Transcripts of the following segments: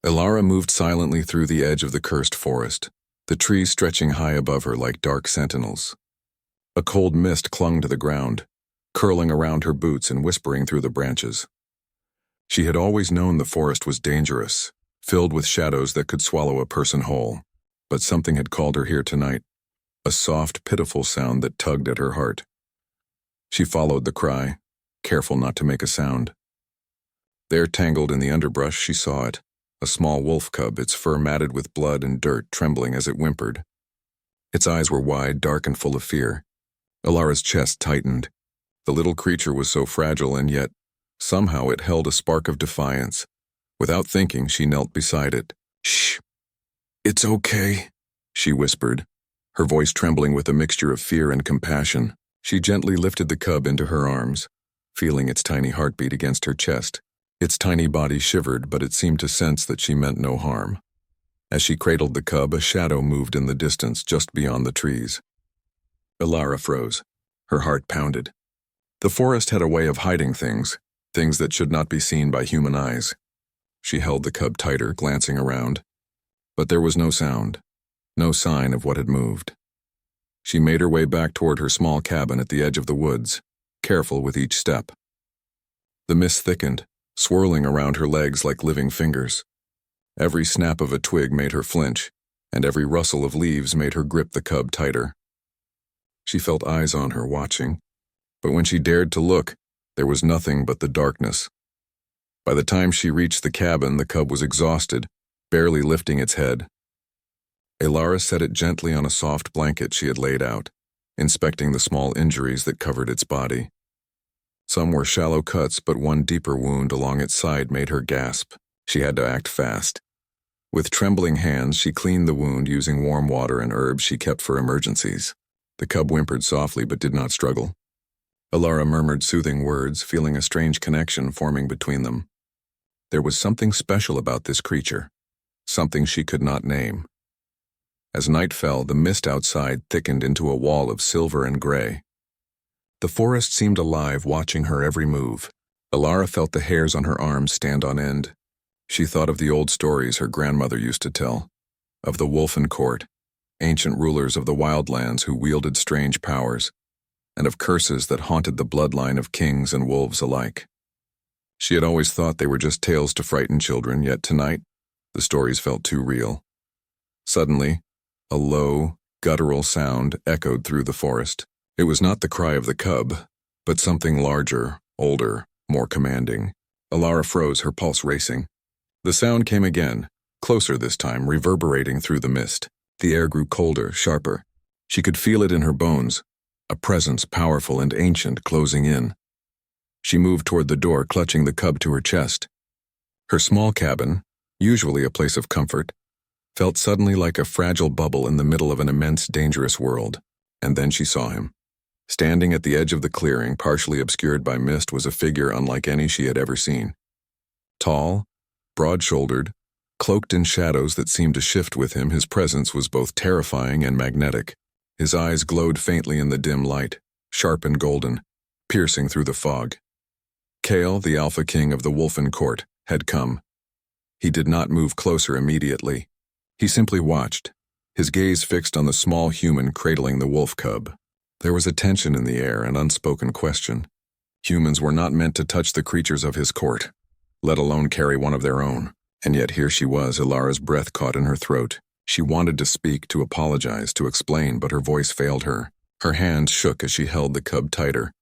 Ilara moved silently through the edge of the cursed forest, the trees stretching high above her like dark sentinels. A cold mist clung to the ground, curling around her boots and whispering through the branches. She had always known the forest was dangerous, filled with shadows that could swallow a person whole, but something had called her here tonight, a soft, pitiful sound that tugged at her heart. She followed the cry, careful not to make a sound. There, tangled in the underbrush, she saw it, a small wolf cub, its fur matted with blood and dirt, trembling as it whimpered. Its eyes were wide, dark, and full of fear. Ilara's chest tightened. The little creature was so fragile, and yet, somehow it held a spark of defiance. Without thinking, she knelt beside it. "Shh! It's okay," she whispered, her voice trembling with a mixture of fear and compassion. She gently lifted the cub into her arms, feeling its tiny heartbeat against her chest. Its tiny body shivered, but it seemed to sense that she meant no harm. As she cradled the cub, a shadow moved in the distance just beyond the trees. Ilara froze. Her heart pounded. The forest had a way of hiding things that should not be seen by human eyes. She held the cub tighter, glancing around. But there was no sound, no sign of what had moved. She made her way back toward her small cabin at the edge of the woods, careful with each step. The mist thickened, swirling around her legs like living fingers. Every snap of a twig made her flinch, and every rustle of leaves made her grip the cub tighter. She felt eyes on her, watching, but when she dared to look, there was nothing but the darkness. By the time she reached the cabin, the cub was exhausted, barely lifting its head. Ilara set it gently on a soft blanket she had laid out, inspecting the small injuries that covered its body. Some were shallow cuts, but one deeper wound along its side made her gasp. She had to act fast. With trembling hands, she cleaned the wound using warm water and herbs she kept for emergencies. The cub whimpered softly but did not struggle. Ilara murmured soothing words, feeling a strange connection forming between them. There was something special about this creature, something she could not name. As night fell, the mist outside thickened into a wall of silver and gray. The forest seemed alive, watching her every move. Ilara felt the hairs on her arms stand on end. She thought of the old stories her grandmother used to tell, of the Wolfen court, ancient rulers of the wildlands who wielded strange powers, and of curses that haunted the bloodline of kings and wolves alike. She had always thought they were just tales to frighten children, yet tonight, the stories felt too real. Suddenly, a low, guttural sound echoed through the forest. It was not the cry of the cub, but something larger, older, more commanding. Ilara froze, her pulse racing. The sound came again, closer this time, reverberating through the mist. The air grew colder, sharper. She could feel it in her bones, a presence powerful and ancient closing in. She moved toward the door, clutching the cub to her chest. Her small cabin, usually a place of comfort, felt suddenly like a fragile bubble in the middle of an immense, dangerous world. And then she saw him. Standing at the edge of the clearing, partially obscured by mist, was a figure unlike any she had ever seen. Tall, broad-shouldered, cloaked in shadows that seemed to shift with him, his presence was both terrifying and magnetic. His eyes glowed faintly in the dim light, sharp and golden, piercing through the fog. Kale, the Alpha King of the Wolfen court, had come. He did not move closer immediately. He simply watched, his gaze fixed on the small human cradling the wolf cub. There was a tension in the air, an unspoken question. Humans were not meant to touch the creatures of his court, let alone carry one of their own. And yet here she was, Ilara's breath caught in her throat. She wanted to speak, to apologize, to explain, but her voice failed her. Her hands shook as she held the cub tighter,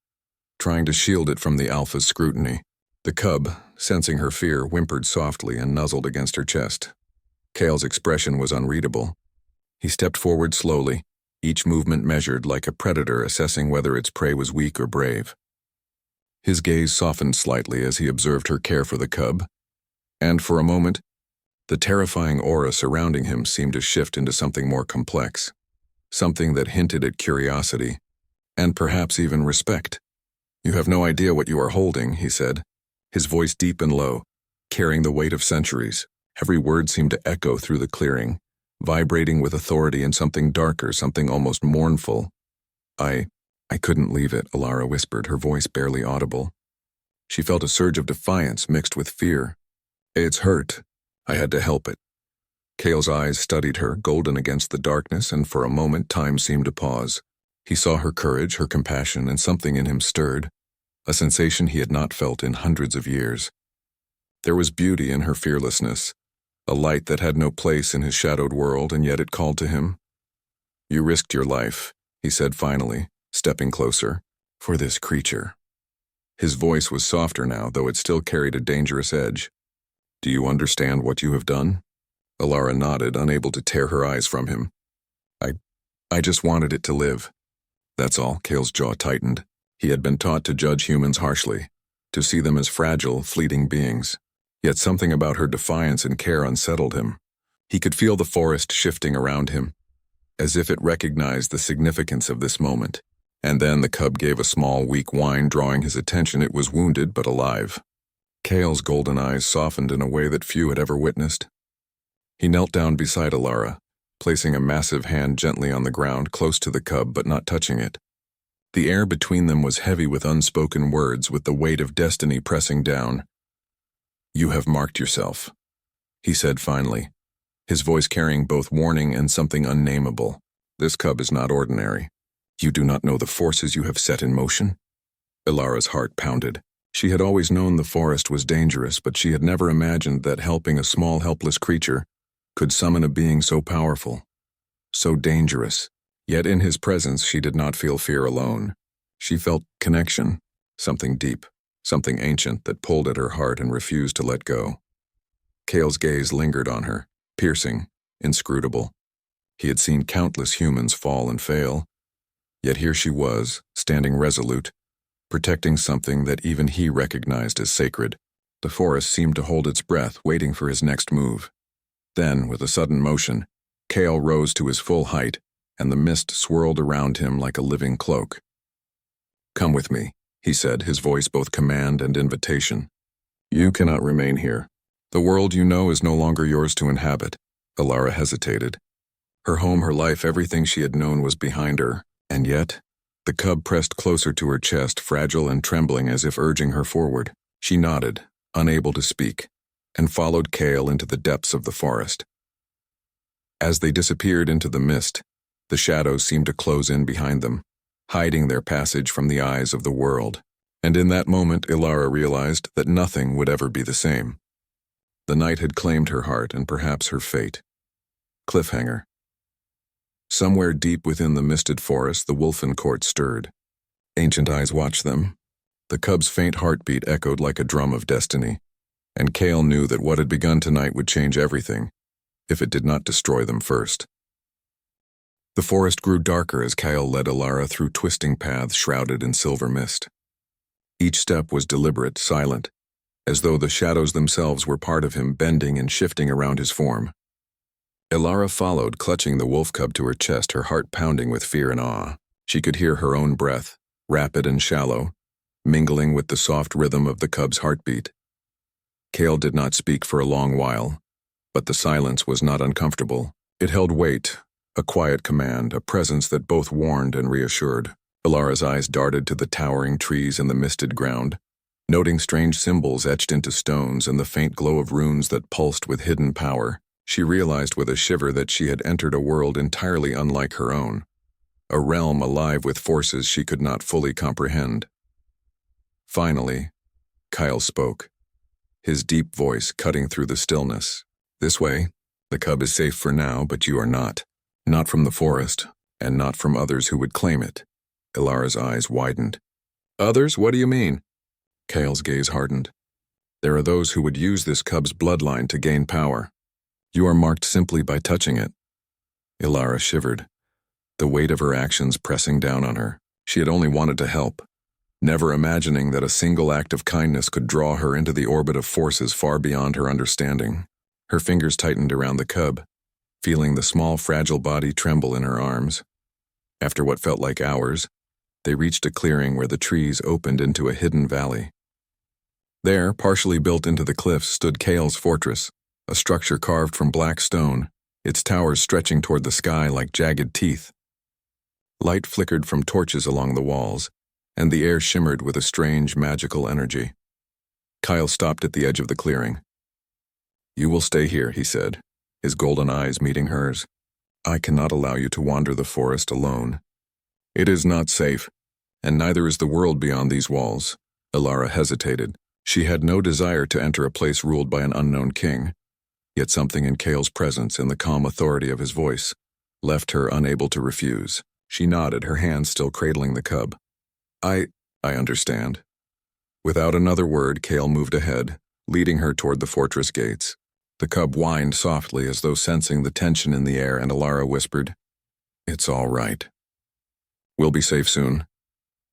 trying to shield it from the Alpha's scrutiny. The cub, sensing her fear, whimpered softly and nuzzled against her chest. Kale's expression was unreadable. He stepped forward slowly, each movement measured like a predator assessing whether its prey was weak or brave. His gaze softened slightly as he observed her care for the cub, and for a moment, the terrifying aura surrounding him seemed to shift into something more complex, something that hinted at curiosity, and perhaps even respect. "You have no idea what you are holding," he said, his voice deep and low, carrying the weight of centuries. Every word seemed to echo through the clearing, vibrating with authority and something darker, something almost mournful. I couldn't leave it," Ilara whispered, her voice barely audible. She felt a surge of defiance mixed with fear. "It's hurt. I had to help it. Kale's eyes studied her, golden against the darkness, and for a moment time seemed to pause. He saw her courage, her compassion, and something in him stirred, a sensation he had not felt in hundreds of years. There was beauty in her fearlessness, a light that had no place in his shadowed world, and yet it called to him. You risked your life, he said finally, stepping closer, for this creature. His voice was softer now, though it still carried a dangerous edge. Do you understand what you have done? Alara nodded, unable to tear her eyes from him. I just wanted it to live. That's all. Kale's jaw tightened. He had been taught to judge humans harshly, to see them as fragile, fleeting beings. Yet something about her defiance and care unsettled him. He could feel the forest shifting around him, as if it recognized the significance of this moment. And then the cub gave a small, weak whine, drawing his attention. It was wounded but alive. Kale's golden eyes softened in a way that few had ever witnessed. He knelt down beside Alara, placing a massive hand gently on the ground close to the cub but not touching it. The air between them was heavy with unspoken words, with the weight of destiny pressing down. You have marked yourself, he said finally, his voice carrying both warning and something unnameable. This cub is not ordinary. You do not know the forces you have set in motion? Ilara's heart pounded. She had always known the forest was dangerous, but she had never imagined that helping a small, helpless creature could summon a being so powerful, so dangerous. Yet in his presence she did not feel fear alone. She felt connection, something deep, something ancient that pulled at her heart and refused to let go. Kale's gaze lingered on her, piercing, inscrutable. He had seen countless humans fall and fail, yet here she was, standing resolute, protecting something that even he recognized as sacred. The forest seemed to hold its breath, waiting for his next move. Then, with a sudden motion, Kale rose to his full height, and the mist swirled around him like a living cloak. Come with me, he said, his voice both command and invitation. You cannot remain here. The world you know is no longer yours to inhabit. Alara hesitated. Her home, her life, everything she had known was behind her, and yet, the cub pressed closer to her chest, fragile and trembling as if urging her forward. She nodded, unable to speak, and followed Kale into the depths of the forest. As they disappeared into the mist, the shadows seemed to close in behind them, hiding their passage from the eyes of the world. And in that moment, Ilara realized that nothing would ever be the same. The night had claimed her heart and perhaps her fate. Cliffhanger. Somewhere deep within the misted forest, the wolfen court stirred. Ancient eyes watched them. The cub's faint heartbeat echoed like a drum of destiny, and Kale knew that what had begun tonight would change everything, if it did not destroy them first. The forest grew darker as Kale led Alara through twisting paths shrouded in silver mist. Each step was deliberate, silent, as though the shadows themselves were part of him, bending and shifting around his form. Ilara followed, clutching the wolf cub to her chest, her heart pounding with fear and awe. She could hear her own breath, rapid and shallow, mingling with the soft rhythm of the cub's heartbeat. Kale did not speak for a long while, but the silence was not uncomfortable. It held weight, a quiet command, a presence that both warned and reassured. Ilara's eyes darted to the towering trees and the misted ground, noting strange symbols etched into stones and the faint glow of runes that pulsed with hidden power. She realized with a shiver that she had entered a world entirely unlike her own, a realm alive with forces she could not fully comprehend. Finally, Kyle spoke, his deep voice cutting through the stillness. This way, the cub is safe for now, but you are not. Not from the forest, and not from others who would claim it. Ilara's eyes widened. Others? What do you mean? Kale's gaze hardened. There are those who would use this cub's bloodline to gain power. You are marked simply by touching it. Ilara shivered, the weight of her actions pressing down on her. She had only wanted to help, never imagining that a single act of kindness could draw her into the orbit of forces far beyond her understanding. Her fingers tightened around the cub, feeling the small, fragile body tremble in her arms. After what felt like hours, they reached a clearing where the trees opened into a hidden valley. There, partially built into the cliffs, stood Kale's fortress, a structure carved from black stone, its towers stretching toward the sky like jagged teeth. Light flickered from torches along the walls, and the air shimmered with a strange, magical energy. Kyle stopped at the edge of the clearing. You will stay here, he said, his golden eyes meeting hers. I cannot allow you to wander the forest alone. It is not safe, and neither is the world beyond these walls. Elara hesitated. She had no desire to enter a place ruled by an unknown king, yet something in Cale's presence and the calm authority of his voice left her unable to refuse. She nodded, her hand still cradling the cub. I understand. Without another word, Cale moved ahead, leading her toward the fortress gates. The cub whined softly as though sensing the tension in the air, and Elara whispered, It's all right. We'll be safe soon.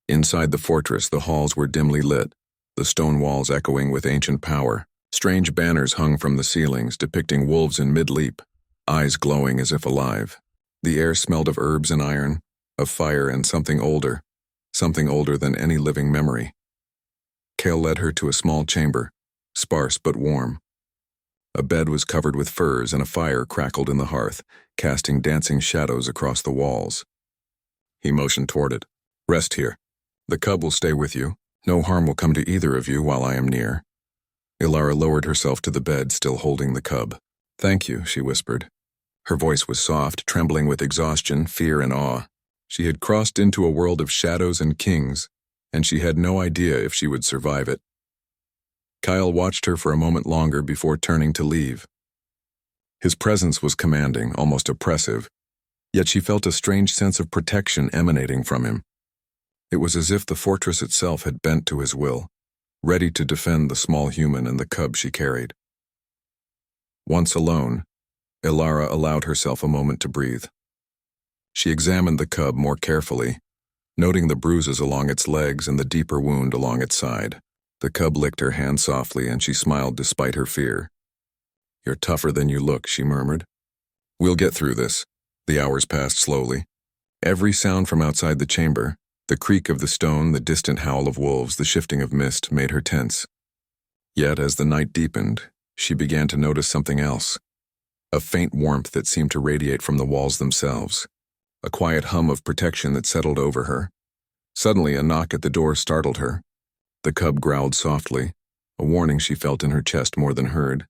Inside the fortress, the halls were dimly lit, the stone walls echoing with ancient power. Strange banners hung from the ceilings, depicting wolves in mid-leap, eyes glowing as if alive. The air smelled of herbs and iron, of fire and something older than any living memory. Cale led her to a small chamber, sparse but warm. A bed was covered with furs and a fire crackled in the hearth, casting dancing shadows across the walls. He motioned toward it. Rest here. The cub will stay with you. No harm will come to either of you while I am near. Elara lowered herself to the bed, still holding the cub. Thank you, she whispered. Her voice was soft, trembling with exhaustion, fear, and awe. She had crossed into a world of shadows and kings, and she had no idea if she would survive it. Kyle watched her for a moment longer before turning to leave. His presence was commanding, almost oppressive, yet she felt a strange sense of protection emanating from him. It was as if the fortress itself had bent to his will, ready to defend the small human and the cub she carried. Once alone, Elara allowed herself a moment to breathe. She examined the cub more carefully, noting the bruises along its legs and the deeper wound along its side. The cub licked her hand softly, and she smiled despite her fear. You're tougher than you look, she murmured. We'll get through this. The hours passed slowly. Every sound from outside the chamber, the creak of the stone, the distant howl of wolves, the shifting of mist, made her tense. Yet as the night deepened, she began to notice something else. A faint warmth that seemed to radiate from the walls themselves. A quiet hum of protection that settled over her. Suddenly, a knock at the door startled her. The cub growled softly, a warning she felt in her chest more than heard.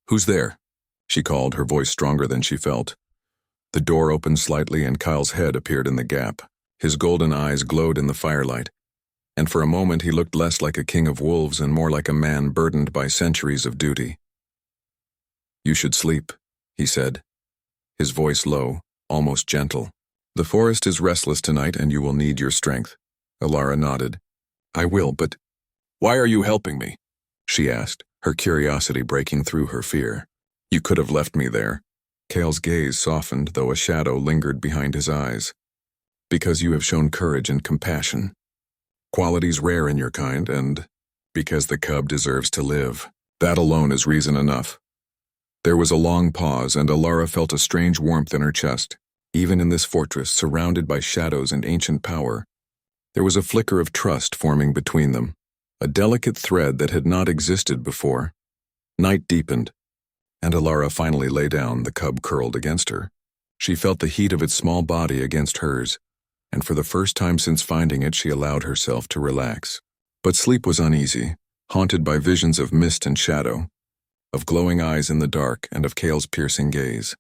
Who's there? She called, her voice stronger than she felt. The door opened slightly and Kyle's head appeared in the gap. His golden eyes glowed in the firelight, and for a moment he looked less like a king of wolves and more like a man burdened by centuries of duty. You should sleep, he said, his voice low, almost gentle. The forest is restless tonight and you will need your strength. Elara nodded. I will, but why are you helping me? She asked, her curiosity breaking through her fear. You could have left me there. Cale's gaze softened, though a shadow lingered behind his eyes. Because you have shown courage and compassion. Qualities rare in your kind, and because the cub deserves to live. That alone is reason enough. There was a long pause, and Elara felt a strange warmth in her chest. Even in this fortress, surrounded by shadows and ancient power, there was a flicker of trust forming between them, a delicate thread that had not existed before. Night deepened, and Elara finally lay down, the cub curled against her. She felt the heat of its small body against hers, and for the first time since finding it, she allowed herself to relax. But sleep was uneasy, haunted by visions of mist and shadow, of glowing eyes in the dark and of Cale's piercing gaze.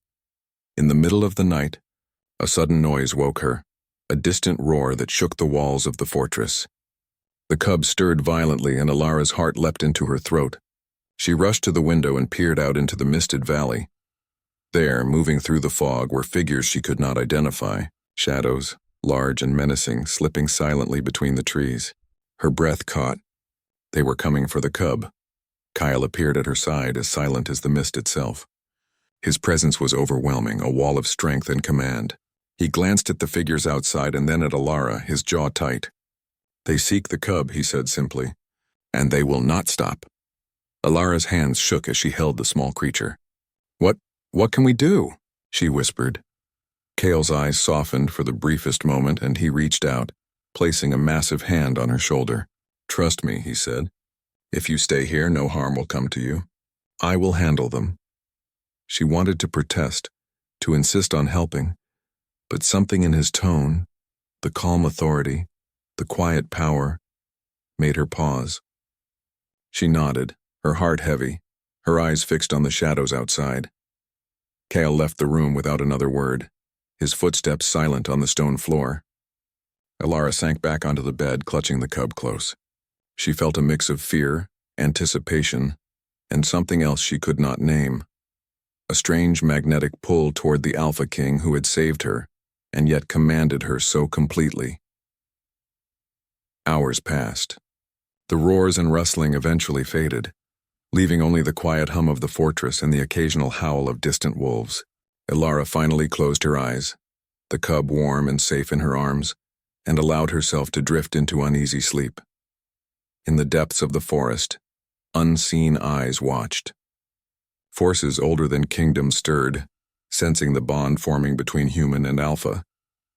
In the middle of the night, a sudden noise woke her, a distant roar that shook the walls of the fortress. The cub stirred violently and Elara's heart leapt into her throat. She rushed to the window and peered out into the misted valley. There, moving through the fog, were figures she could not identify, shadows, large and menacing, slipping silently between the trees. Her breath caught. They were coming for the cub. Kyle appeared at her side, as silent as the mist itself. His presence was overwhelming, a wall of strength and command. He glanced at the figures outside and then at Elara, his jaw tight. They seek the cub, he said simply, and they will not stop. Elara's hands shook as she held the small creature. What can we do? She whispered. Cale's eyes softened for the briefest moment, and he reached out, placing a massive hand on her shoulder. Trust me, he said. If you stay here, no harm will come to you. I will handle them. She wanted to protest, to insist on helping, but something in his tone, the calm authority, the quiet power, made her pause. She nodded, her heart heavy, her eyes fixed on the shadows outside. Kale left the room without another word, his footsteps silent on the stone floor. Elara sank back onto the bed, clutching the cub close. She felt a mix of fear, anticipation, and something else she could not name. A strange magnetic pull toward the Alpha King who had saved her, and yet commanded her so completely. Hours passed. The roars and rustling eventually faded, leaving only the quiet hum of the fortress and the occasional howl of distant wolves. Elara finally closed her eyes, the cub warm and safe in her arms, and allowed herself to drift into uneasy sleep. In the depths of the forest, unseen eyes watched. Forces older than kingdoms stirred, sensing the bond forming between human and alpha,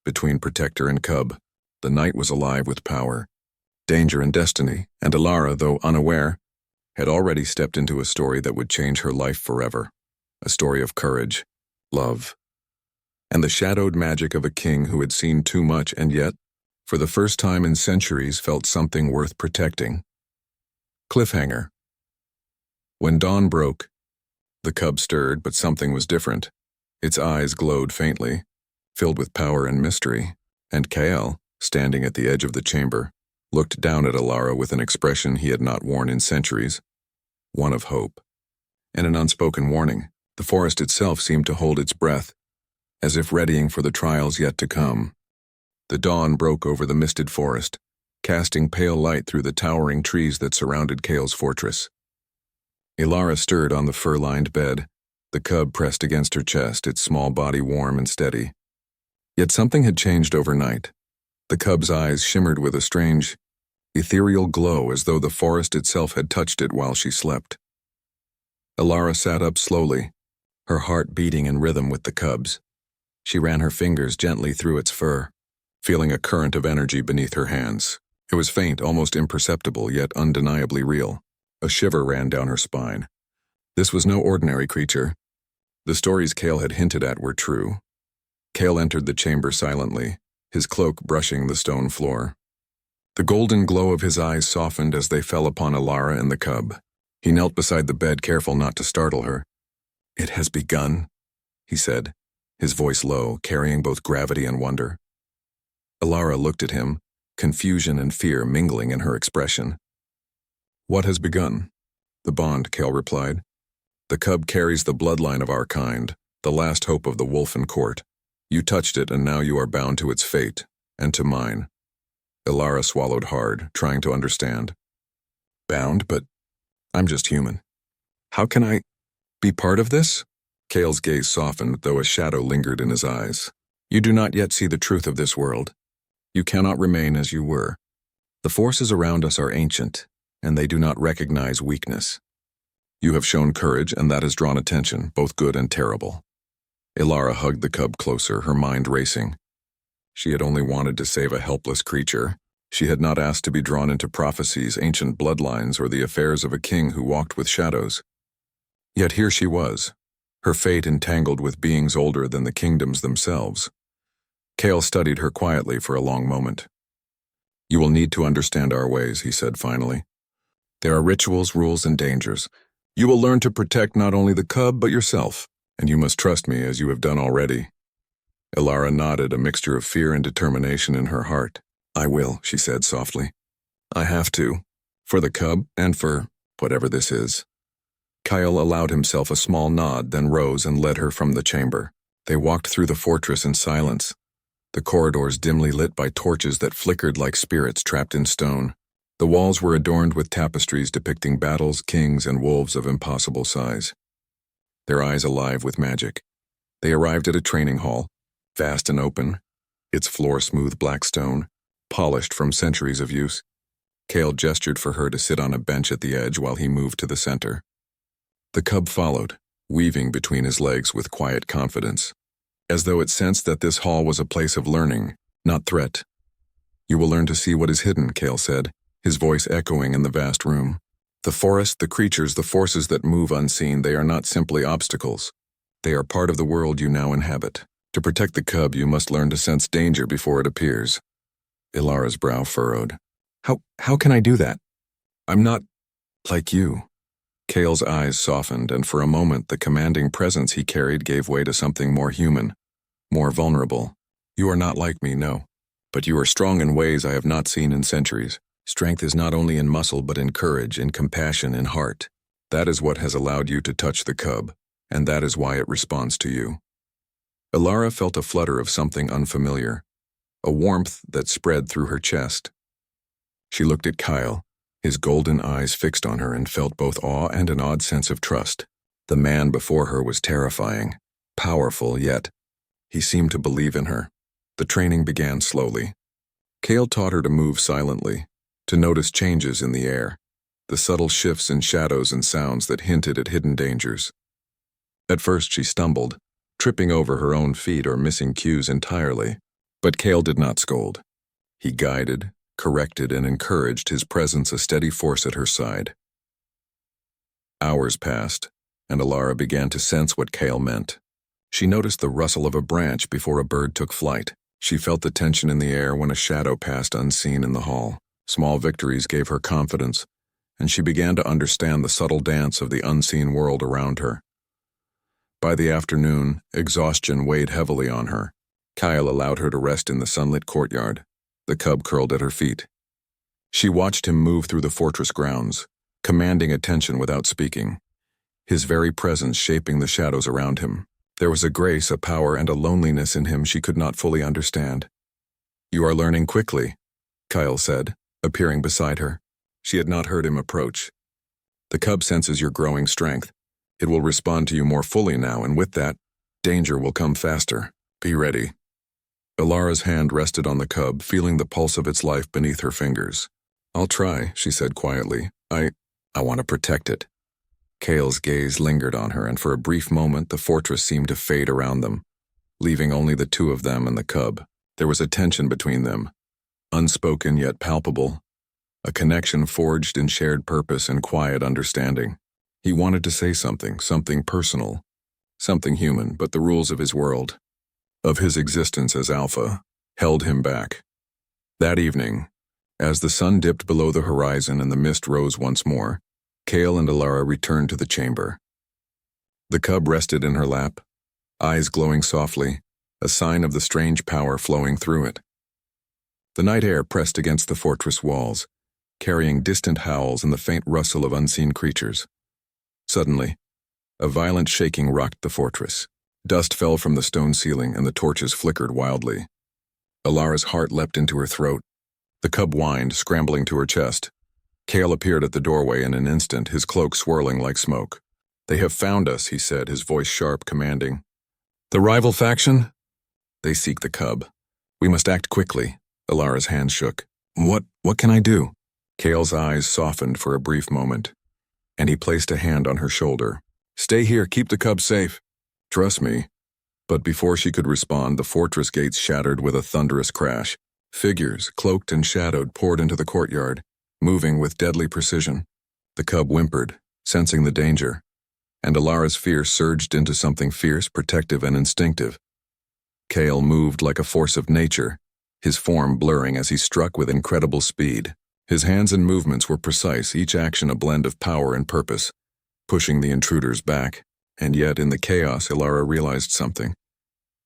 between protector and cub. The night was alive with power, danger and destiny, and Elara, though unaware, had already stepped into a story that would change her life forever. A story of courage, love, and the shadowed magic of a king who had seen too much and yet, for the first time in centuries, felt something worth protecting. Cliffhanger. When dawn broke, the cub stirred, but something was different. Its eyes glowed faintly, filled with power and mystery, and Kael, standing at the edge of the chamber, looked down at Elara with an expression he had not worn in centuries, one of hope, and an unspoken warning. The forest itself seemed to hold its breath, as if readying for the trials yet to come. The dawn broke over the misted forest, casting pale light through the towering trees that surrounded Kael's fortress. Elara stirred on the fur-lined bed, the cub pressed against her chest, its small body warm and steady. Yet something had changed overnight. The cub's eyes shimmered with a strange, ethereal glow, as though the forest itself had touched it while she slept. Elara sat up slowly, her heart beating in rhythm with the cub's. She ran her fingers gently through its fur, feeling a current of energy beneath her hands. It was faint, almost imperceptible, yet undeniably real. A shiver ran down her spine. This was no ordinary creature. The stories Kael had hinted at were true. Kael entered the chamber silently, his cloak brushing the stone floor. The golden glow of his eyes softened as they fell upon Elara and the cub. He knelt beside the bed, careful not to startle her. "It has begun," he said, his voice low, carrying both gravity and wonder. Elara looked at him, confusion and fear mingling in her expression. "What has begun?" "The bond," Kael replied. "The cub carries the bloodline of our kind, the last hope of the Wolfen court. You touched it, and now you are bound to its fate, and to mine." Elara swallowed hard, trying to understand. "Bound? But I'm just human. How can I be part of this?" Kael's gaze softened, though a shadow lingered in his eyes. "You do not yet see the truth of this world. You cannot remain as you were. The forces around us are ancient, and they do not recognize weakness. You have shown courage, and that has drawn attention, both good and terrible." Elara hugged the cub closer, her mind racing. She had only wanted to save a helpless creature. She had not asked to be drawn into prophecies, ancient bloodlines, or the affairs of a king who walked with shadows. Yet here she was, her fate entangled with beings older than the kingdoms themselves. Kael studied her quietly for a long moment. "You will need to understand our ways," he said finally. "There are rituals, rules, and dangers. You will learn to protect not only the cub but yourself, and you must trust me as you have done already." Elara nodded, a mixture of fear and determination in her heart. "I will," she said softly. "I have to, for the cub and for whatever this is." Kael allowed himself a small nod, then rose and led her from the chamber. They walked through the fortress in silence, the corridors dimly lit by torches that flickered like spirits trapped in stone. The walls were adorned with tapestries depicting battles, kings, and wolves of impossible size, their eyes alive with magic. They arrived at a training hall, vast and open, its floor smooth black stone, polished from centuries of use. Kael gestured for her to sit on a bench at the edge while he moved to the center. The cub followed, weaving between his legs with quiet confidence, as though it sensed that this hall was a place of learning, not threat. "You will learn to see what is hidden," Kael said, his voice echoing in the vast room. "The forest, the creatures, the forces that move unseen, they are not simply obstacles. They are part of the world you now inhabit. To protect the cub, you must learn to sense danger before it appears." Elara's brow furrowed. How can I do that? I'm not like you." Kale's eyes softened, and for a moment the commanding presence he carried gave way to something more human, more vulnerable. You are not like me, no. But you are strong in ways I have not seen in centuries. Strength is not only in muscle but in courage, in compassion, in heart. That is what has allowed you to touch the cub, and that is why it responds to you. Alara felt a flutter of something unfamiliar, a warmth that spread through her chest. She looked at Kyle, his golden eyes fixed on her, and felt both awe and an odd sense of trust. The man before her was terrifying, powerful, yet he seemed to believe in her. The training began slowly. Kale taught her to move silently, to notice changes in the air, the subtle shifts in shadows and sounds that hinted at hidden dangers. At first she stumbled, tripping over her own feet or missing cues entirely, but Kale did not scold. He guided, corrected, and encouraged, his presence a steady force at her side. Hours passed, and Alara began to sense what Kale meant. She noticed the rustle of a branch before a bird took flight. She felt the tension in the air when a shadow passed unseen in the hall. Small victories gave her confidence, and she began to understand the subtle dance of the unseen world around her. By the afternoon, exhaustion weighed heavily on her. Kyle allowed her to rest in the sunlit courtyard. The cub curled at her feet. She watched him move through the fortress grounds, commanding attention without speaking, his very presence shaping the shadows around him. There was a grace, a power, and a loneliness in him she could not fully understand. "You are learning quickly," Kyle said, appearing beside her. She had not heard him approach. "The cub senses your growing strength. It will respond to you more fully now, and with that, danger will come faster. Be ready." Alara's hand rested on the cub, feeling the pulse of its life beneath her fingers. "I'll try," she said quietly. I want to protect it." Kale's gaze lingered on her, and for a brief moment the fortress seemed to fade around them, leaving only the two of them and the cub. There was a tension between them, unspoken yet palpable, a connection forged in shared purpose and quiet understanding. He wanted to say something, something personal, something human, but the rules of his world, of his existence as Alpha, held him back. That evening, as the sun dipped below the horizon and the mist rose once more, Kale and Alara returned to the chamber. The cub rested in her lap, eyes glowing softly, a sign of the strange power flowing through it. The night air pressed against the fortress walls, carrying distant howls and the faint rustle of unseen creatures. Suddenly, a violent shaking rocked the fortress. Dust fell from the stone ceiling and the torches flickered wildly. Alara's heart leapt into her throat. The cub whined, scrambling to her chest. Kale appeared at the doorway in an instant, his cloak swirling like smoke. "They have found us," he said, his voice sharp, commanding. "The rival faction? They seek the cub. We must act quickly." Alara's hands shook. What can I do?" Kale's eyes softened for a brief moment, and he placed a hand on her shoulder. "Stay here, keep the cub safe." "Trust me." But before she could respond, the fortress gates shattered with a thunderous crash. Figures, cloaked and shadowed, poured into the courtyard, moving with deadly precision. The cub whimpered, sensing the danger, and Alara's fear surged into something fierce, protective, and instinctive. Kale moved like a force of nature, his form blurring as he struck with incredible speed. His hands and movements were precise, each action a blend of power and purpose, pushing the intruders back. And yet, in the chaos, Alara realized something.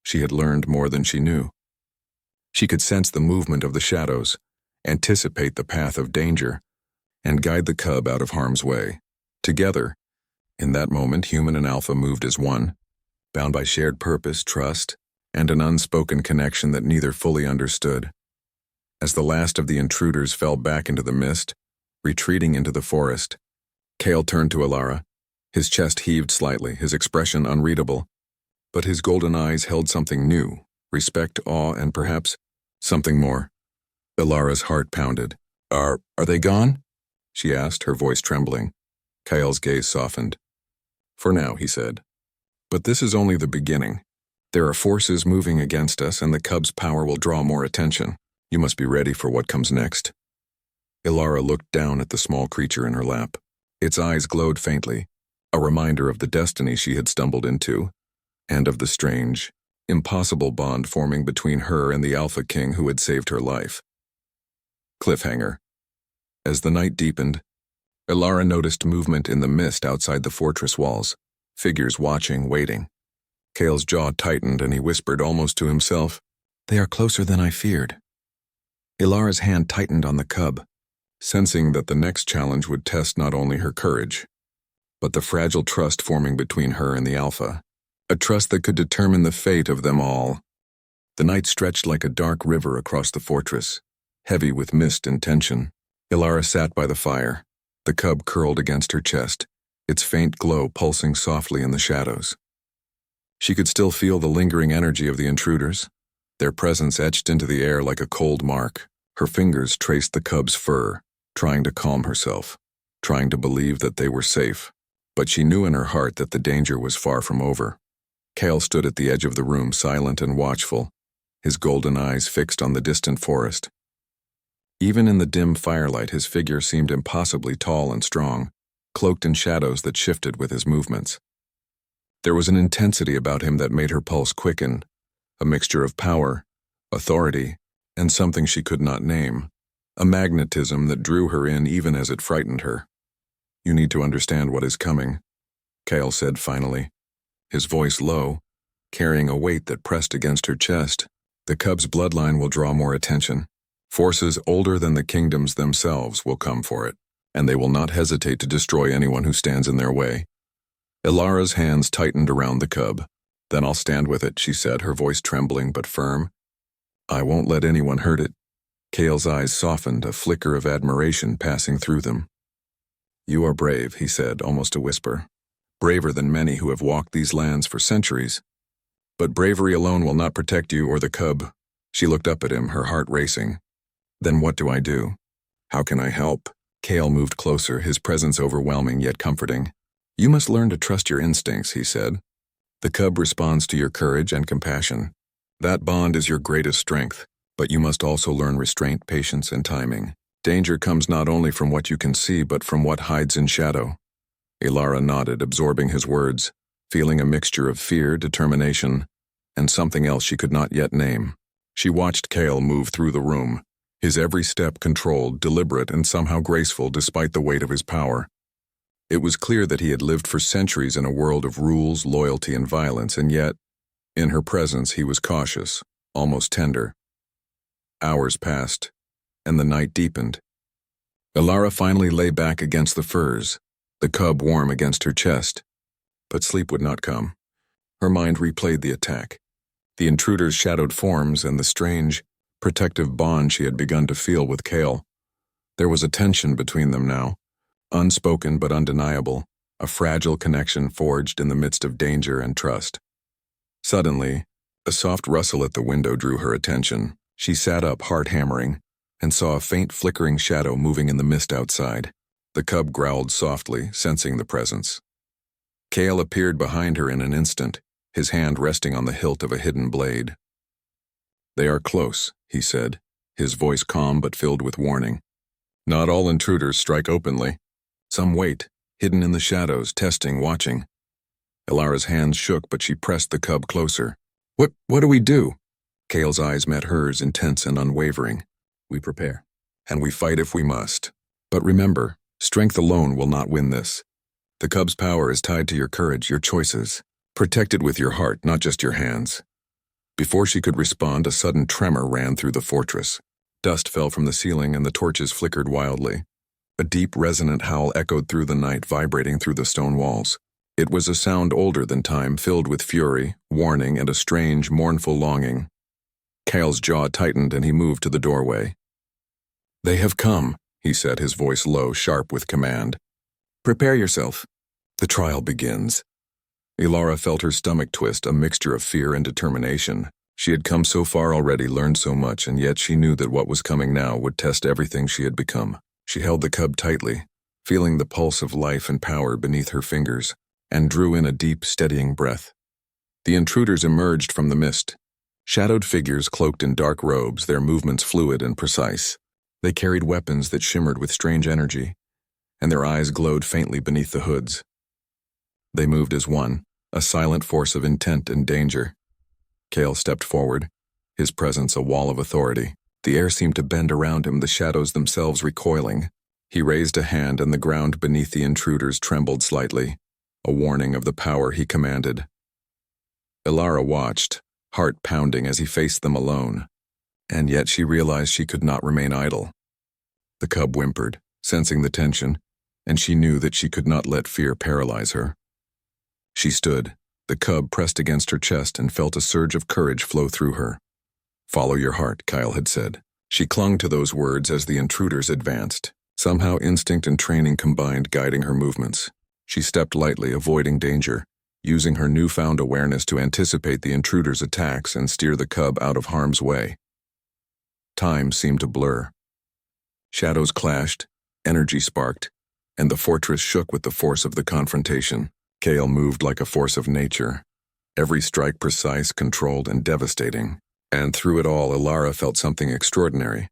She had learned more than she knew. She could sense the movement of the shadows, anticipate the path of danger, and guide the cub out of harm's way. Together, in that moment, human and Alpha moved as one, bound by shared purpose, trust, and an unspoken connection that neither fully understood. As the last of the intruders fell back into the mist, retreating into the forest, Kale turned to Alara. His chest heaved slightly, his expression unreadable, but his golden eyes held something new, respect, awe, and perhaps something more. Alara's heart pounded. Are they gone?" she asked, her voice trembling. Kale's gaze softened. "For now," he said. "But this is only the beginning. There are forces moving against us, and the cub's power will draw more attention. You must be ready for what comes next." Alara looked down at the small creature in her lap. Its eyes glowed faintly, a reminder of the destiny she had stumbled into, and of the strange, impossible bond forming between her and the Alpha King who had saved her life. Cliffhanger. As the night deepened, Ilara noticed movement in the mist outside the fortress walls, figures watching, waiting. Kale's jaw tightened and he whispered almost to himself, "They are closer than I feared." Ilara's hand tightened on the cub, sensing that the next challenge would test not only her courage, but the fragile trust forming between her and the alpha, a trust that could determine the fate of them all. The night stretched like a dark river across the fortress, heavy with mist and tension. Ilara sat by the fire, the cub curled against her chest, its faint glow pulsing softly in the shadows. She could still feel the lingering energy of the intruders, their presence etched into the air like a cold mark. Her fingers traced the cub's fur, trying to calm herself, trying to believe that they were safe. But she knew in her heart that the danger was far from over. Kale stood at the edge of the room, silent and watchful, his golden eyes fixed on the distant forest. Even in the dim firelight, his figure seemed impossibly tall and strong, cloaked in shadows that shifted with his movements. There was an intensity about him that made her pulse quicken, a mixture of power, authority, and something she could not name, a magnetism that drew her in even as it frightened her. "You need to understand what is coming," Kale said finally, his voice low, carrying a weight that pressed against her chest. "The cub's bloodline will draw more attention. Forces older than the kingdoms themselves will come for it, and they will not hesitate to destroy anyone who stands in their way." Ilara's hands tightened around the cub. "Then I'll stand with it," she said, her voice trembling but firm. "I won't let anyone hurt it." Kale's eyes softened, a flicker of admiration passing through them. "You are brave," he said, almost a whisper. "Braver than many who have walked these lands for centuries. But bravery alone will not protect you or the cub." She looked up at him, her heart racing. "Then what do I do? How can I help?" Kale moved closer, his presence overwhelming yet comforting. "You must learn to trust your instincts," he said. "The cub responds to your courage and compassion. That bond is your greatest strength, but you must also learn restraint, patience, and timing. Danger comes not only from what you can see, but from what hides in shadow." Ilara nodded, absorbing his words, feeling a mixture of fear, determination, and something else she could not yet name. She watched Kale move through the room, his every step controlled, deliberate, and somehow graceful despite the weight of his power. It was clear that he had lived for centuries in a world of rules, loyalty, and violence, and yet, in her presence, he was cautious, almost tender. Hours passed, and the night deepened. Ilara finally lay back against the furs, the cub warm against her chest. But sleep would not come. Her mind replayed the attack, the intruder's shadowed forms, and the strange, protective bond she had begun to feel with Kale. There was a tension between them now, unspoken but undeniable, a fragile connection forged in the midst of danger and trust. Suddenly, a soft rustle at the window drew her attention. She sat up, heart hammering, and saw a faint flickering shadow moving in the mist outside. The cub growled softly, sensing the presence. Kale appeared behind her in an instant, his hand resting on the hilt of a hidden blade. "They are close," he said, his voice calm but filled with warning. "Not all intruders strike openly. Some wait, hidden in the shadows, testing, watching." Ilara's hands shook, but she pressed the cub closer. What do we do?" Kale's eyes met hers, intense and unwavering. "We prepare, and we fight if we must. But remember, strength alone will not win this. The cub's power is tied to your courage, your choices. Protect it with your heart, not just your hands." Before she could respond, a sudden tremor ran through the fortress. Dust fell from the ceiling and the torches flickered wildly. A deep, resonant howl echoed through the night, vibrating through the stone walls. It was a sound older than time, filled with fury, warning, and a strange, mournful longing. Kale's jaw tightened and he moved to the doorway. "They have come," he said, his voice low, sharp with command. "Prepare yourself. The trial begins." Ilara felt her stomach twist, a mixture of fear and determination. She had come so far already, learned so much, and yet she knew that what was coming now would test everything she had become. She held the cub tightly, feeling the pulse of life and power beneath her fingers, and drew in a deep, steadying breath. The intruders emerged from the mist, shadowed figures cloaked in dark robes, their movements fluid and precise. They carried weapons that shimmered with strange energy, and their eyes glowed faintly beneath the hoods. They moved as one, a silent force of intent and danger. Kale stepped forward, his presence a wall of authority. The air seemed to bend around him, the shadows themselves recoiling. He raised a hand and the ground beneath the intruders trembled slightly, a warning of the power he commanded. Ilara watched, heart pounding as he faced them alone, and yet she realized she could not remain idle. The cub whimpered, sensing the tension, and she knew that she could not let fear paralyze her. She stood, the cub pressed against her chest, and felt a surge of courage flow through her. "Follow your heart," Kyle had said. She clung to those words as the intruders advanced, somehow instinct and training combined, guiding her movements. She stepped lightly, avoiding danger, using her newfound awareness to anticipate the intruders' attacks and steer the cub out of harm's way. Time seemed to blur. Shadows clashed, energy sparked, and the fortress shook with the force of the confrontation. Kale moved like a force of nature, every strike precise, controlled, and devastating. And through it all, Ilara felt something extraordinary,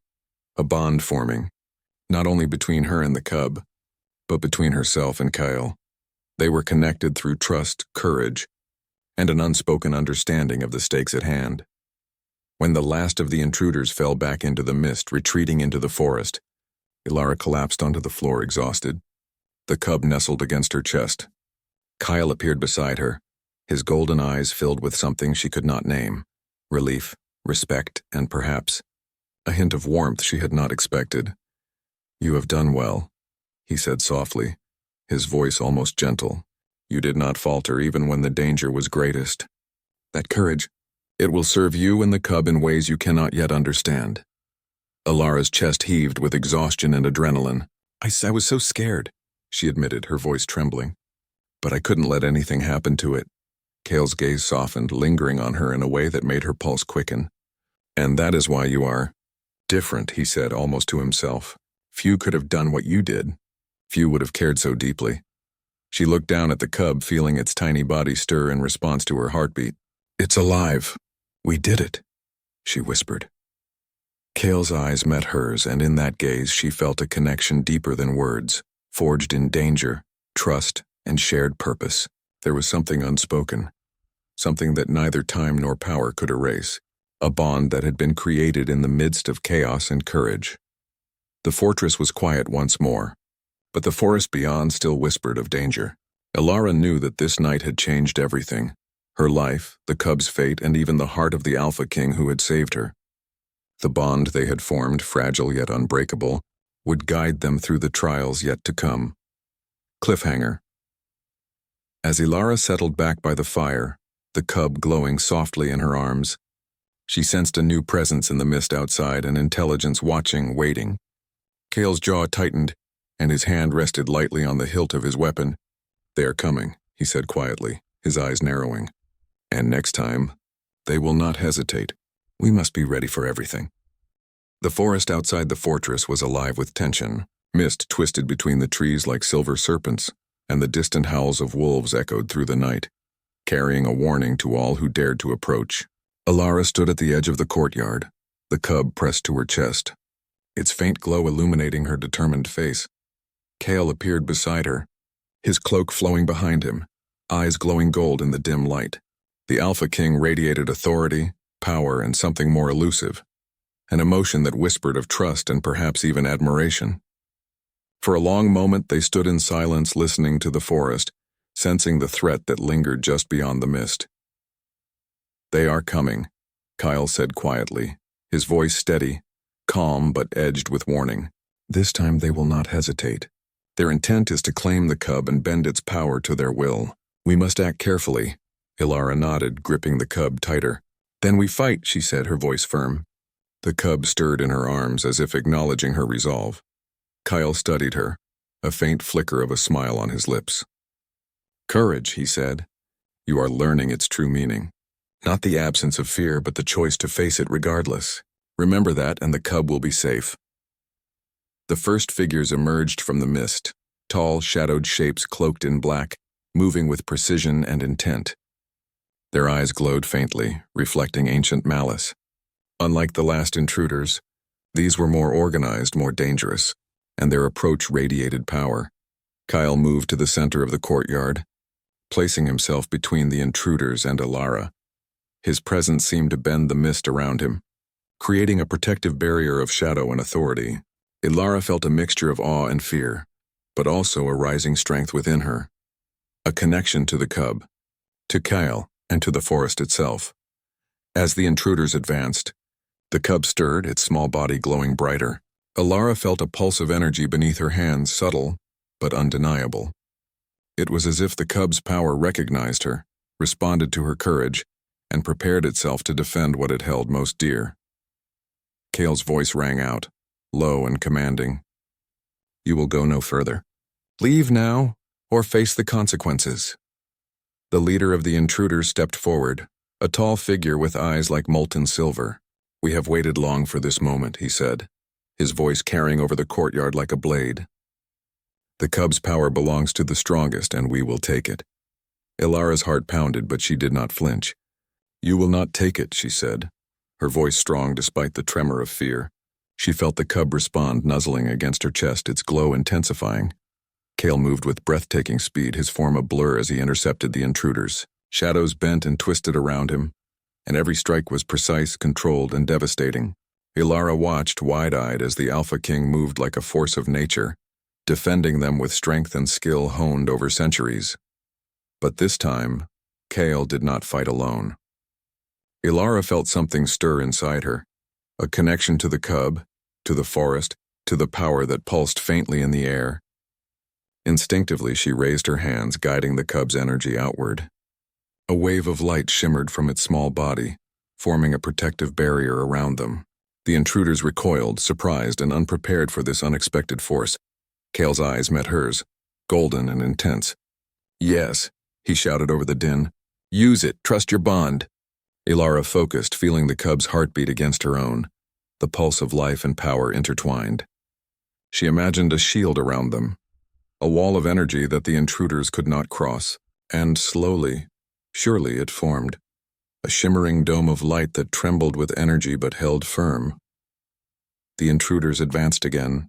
a bond forming, not only between her and the cub, but between herself and Kyle. They were connected through trust, courage, and an unspoken understanding of the stakes at hand. When the last of the intruders fell back into the mist, retreating into the forest, Ilara collapsed onto the floor, exhausted. The cub nestled against her chest. Kyle appeared beside her, his golden eyes filled with something she could not name: relief, respect, and perhaps a hint of warmth she had not expected. "You have done well," he said softly, his voice almost gentle. "You did not falter even when the danger was greatest. That courage, it will serve you and the cub in ways you cannot yet understand." Ilara's chest heaved with exhaustion and adrenaline. I was so scared," she admitted, her voice trembling. "But I couldn't let anything happen to it." Kale's gaze softened, lingering on her in a way that made her pulse quicken. "And that is why you are different," he said, almost to himself. "Few could have done what you did. Few would have cared so deeply." She looked down at the cub, feeling its tiny body stir in response to her heartbeat. "It's alive. We did it," she whispered. Kale's eyes met hers, and in that gaze she felt a connection deeper than words, forged in danger, trust, and shared purpose. There was something unspoken, something that neither time nor power could erase, a bond that had been created in the midst of chaos and courage. The fortress was quiet once more, but the forest beyond still whispered of danger. Ilara knew that this night had changed everything: her life, the cub's fate, and even the heart of the Alpha King who had saved her. The bond they had formed, fragile yet unbreakable, would guide them through the trials yet to come. Cliffhanger. As Ilara settled back by the fire, the cub glowing softly in her arms, she sensed a new presence in the mist outside, an intelligence watching, waiting. Kale's jaw tightened, and his hand rested lightly on the hilt of his weapon. "They are coming," he said quietly, his eyes narrowing. "And next time, they will not hesitate. We must be ready for everything." The forest outside the fortress was alive with tension. Mist twisted between the trees like silver serpents, and the distant howls of wolves echoed through the night, carrying a warning to all who dared to approach. Ilara stood at the edge of the courtyard, the cub pressed to her chest, its faint glow illuminating her determined face. Kale appeared beside her, his cloak flowing behind him, eyes glowing gold in the dim light. The Alpha King radiated authority, power, and something more elusive, an emotion that whispered of trust and perhaps even admiration. For a long moment they stood in silence, listening to the forest, sensing the threat that lingered just beyond the mist. "They are coming," Kyle said quietly, his voice steady, calm but edged with warning. "This time they will not hesitate. Their intent is to claim the cub and bend its power to their will. We must act carefully." Ilara nodded, gripping the cub tighter. "Then we fight," she said, her voice firm. The cub stirred in her arms as if acknowledging her resolve. Kyle studied her, a faint flicker of a smile on his lips. "Courage," he said. "You are learning its true meaning. Not the absence of fear, but the choice to face it regardless. Remember that, and the cub will be safe." The first figures emerged from the mist, tall, shadowed shapes cloaked in black, moving with precision and intent. Their eyes glowed faintly, reflecting ancient malice. Unlike the last intruders, these were more organized, more dangerous, and their approach radiated power. Kyle moved to the center of the courtyard, placing himself between the intruders and Ilara. His presence seemed to bend the mist around him, creating a protective barrier of shadow and authority. Ilara felt a mixture of awe and fear, but also a rising strength within her. A connection to the cub, to Kyle, and to the forest itself. As the intruders advanced, the cub stirred, its small body glowing brighter. Ilara felt a pulse of energy beneath her hands, subtle, but undeniable. It was as if the cub's power recognized her, responded to her courage, and prepared itself to defend what it held most dear. Kale's voice rang out, low and commanding. "You will go no further. Leave now, or face the consequences." The leader of the intruders stepped forward, a tall figure with eyes like molten silver. "We have waited long for this moment," he said, his voice carrying over the courtyard like a blade. "The cub's power belongs to the strongest, and we will take it." Ilara's heart pounded, but she did not flinch. "You will not take it," she said, her voice strong despite the tremor of fear. She felt the cub respond, nuzzling against her chest, its glow intensifying. Kale moved with breathtaking speed, his form a blur as he intercepted the intruders. Shadows bent and twisted around him, and every strike was precise, controlled, and devastating. Ilara watched wide-eyed as the Alpha King moved like a force of nature, defending them with strength and skill honed over centuries. But this time, Kale did not fight alone. Ilara felt something stir inside her, a connection to the cub, to the forest, to the power that pulsed faintly in the air. Instinctively, she raised her hands, guiding the cub's energy outward. A wave of light shimmered from its small body, forming a protective barrier around them. The intruders recoiled, surprised and unprepared for this unexpected force. Kale's eyes met hers, golden and intense. "Yes," he shouted over the din. "Use it, trust your bond." Ilara focused, feeling the cub's heartbeat against her own, the pulse of life and power intertwined. She imagined a shield around them, a wall of energy that the intruders could not cross, and slowly, surely it formed, a shimmering dome of light that trembled with energy but held firm. The intruders advanced again,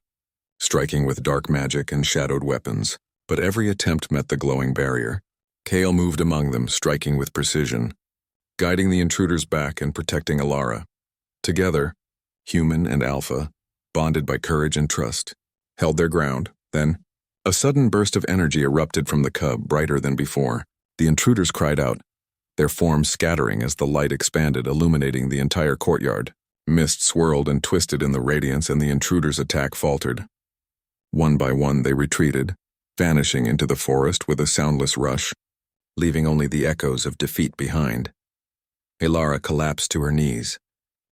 striking with dark magic and shadowed weapons, but every attempt met the glowing barrier. Kale moved among them, striking with precision, guiding the intruders back and protecting Ilara. Together, human and alpha, bonded by courage and trust, held their ground. Then, a sudden burst of energy erupted from the cub, brighter than before. The intruders cried out, their forms scattering as the light expanded, illuminating the entire courtyard. Mist swirled and twisted in the radiance, and the intruders' attack faltered. One by one they retreated, vanishing into the forest with a soundless rush, leaving only the echoes of defeat behind. Ilara collapsed to her knees,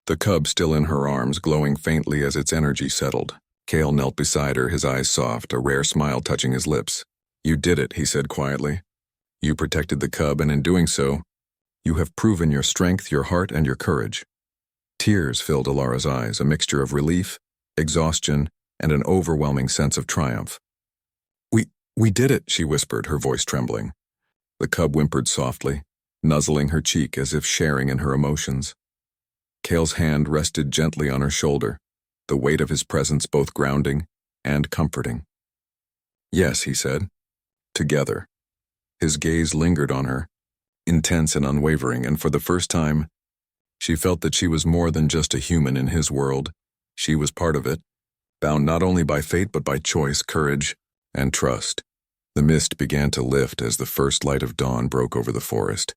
the cub still in her arms, glowing faintly as its energy settled. Kale knelt beside her, his eyes soft, a rare smile touching his lips. "You did it," he said quietly. "You protected the cub, and in doing so, you have proven your strength, your heart, and your courage." Tears filled Ilara's eyes, a mixture of relief, exhaustion, and an overwhelming sense of triumph. We did it," she whispered, her voice trembling. The cub whimpered softly, nuzzling her cheek as if sharing in her emotions. Kale's hand rested gently on her shoulder, the weight of his presence both grounding and comforting. "Yes," he said. "Together." His gaze lingered on her, intense and unwavering, and for the first time, she felt that she was more than just a human in his world. She was part of it, bound not only by fate but by choice, courage, and trust. The mist began to lift as the first light of dawn broke over the forest.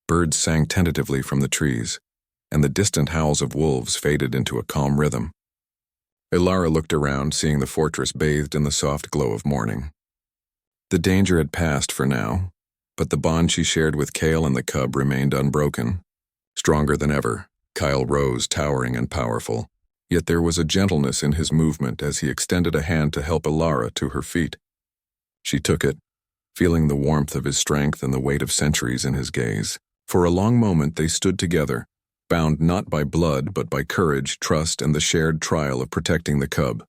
Birds sang tentatively from the trees, and the distant howls of wolves faded into a calm rhythm. Ilara looked around, seeing the fortress bathed in the soft glow of morning. The danger had passed for now, but the bond she shared with Kale and the cub remained unbroken. Stronger than ever, Kyle rose, towering and powerful, yet there was a gentleness in his movement as he extended a hand to help Ilara to her feet. She took it, feeling the warmth of his strength and the weight of centuries in his gaze. For a long moment they stood together, bound not by blood but by courage, trust, and the shared trial of protecting the cub.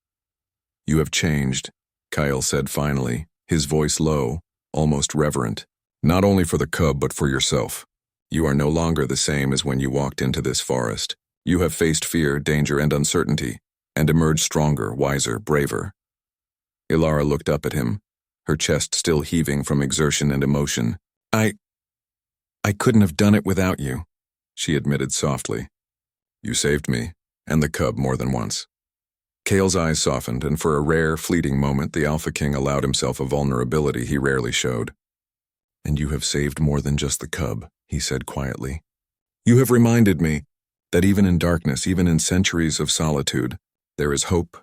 "You have changed," Kyle said finally, his voice low, almost reverent. "Not only for the cub but for yourself. You are no longer the same as when you walked into this forest. You have faced fear, danger, and uncertainty, and emerged stronger, wiser, braver." Ilara looked up at him, her chest still heaving from exertion and emotion. I couldn't have done it without you," she admitted softly. "You saved me, and the cub more than once." Kale's eyes softened, and for a rare, fleeting moment, the Alpha King allowed himself a vulnerability he rarely showed. "And you have saved more than just the cub," he said quietly. "You have reminded me that even in darkness, even in centuries of solitude, there is hope,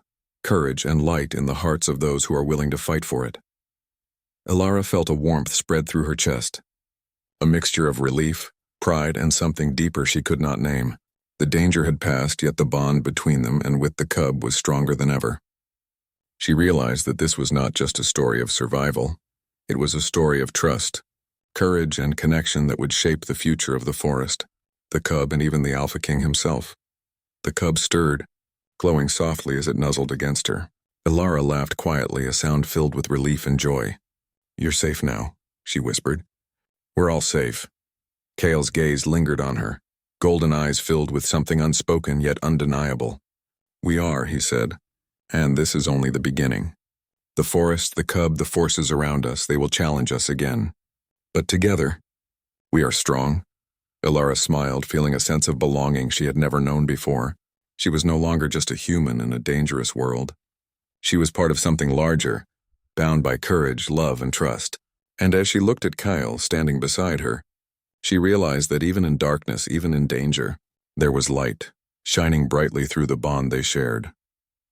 courage, and light in the hearts of those who are willing to fight for it." Elara felt a warmth spread through her chest, a mixture of relief, pride, and something deeper she could not name. The danger had passed, yet the bond between them and with the cub was stronger than ever. She realized that this was not just a story of survival. It was a story of trust, courage, and connection that would shape the future of the forest, the cub, and even the Alpha King himself. The cub stirred, glowing softly as it nuzzled against her. Elara laughed quietly, a sound filled with relief and joy. "You're safe now," she whispered. "We're all safe." Kale's gaze lingered on her, golden eyes filled with something unspoken yet undeniable. "We are," he said, "and this is only the beginning. The forest, the cub, the forces around us, they will challenge us again. But together, we are strong." Elara smiled, feeling a sense of belonging she had never known before. She was no longer just a human in a dangerous world. She was part of something larger, bound by courage, love, and trust. And as she looked at Kyle standing beside her, she realized that even in darkness, even in danger, there was light, shining brightly through the bond they shared.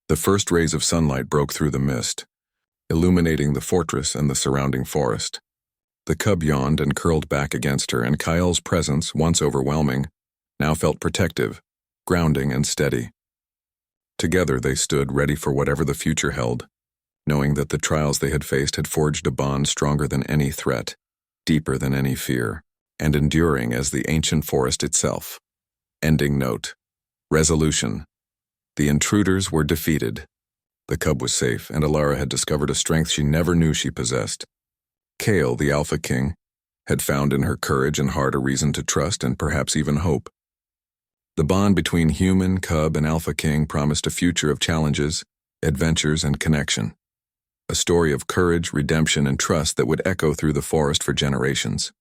The first rays of sunlight broke through the mist, illuminating the fortress and the surrounding forest. The cub yawned and curled back against her, and Kyle's presence, once overwhelming, now felt protective, grounding, and steady. Together they stood, ready for whatever the future held, knowing that the trials they had faced had forged a bond stronger than any threat, deeper than any fear, and enduring as the ancient forest itself. Ending note. Resolution. The intruders were defeated. The cub was safe, and Elara had discovered a strength she never knew she possessed. Kale, the Alpha King, had found in her courage and heart a reason to trust and perhaps even hope. The bond between human, cub, and Alpha King promised a future of challenges, adventures, and connection. A story of courage, redemption, and trust that would echo through the forest for generations.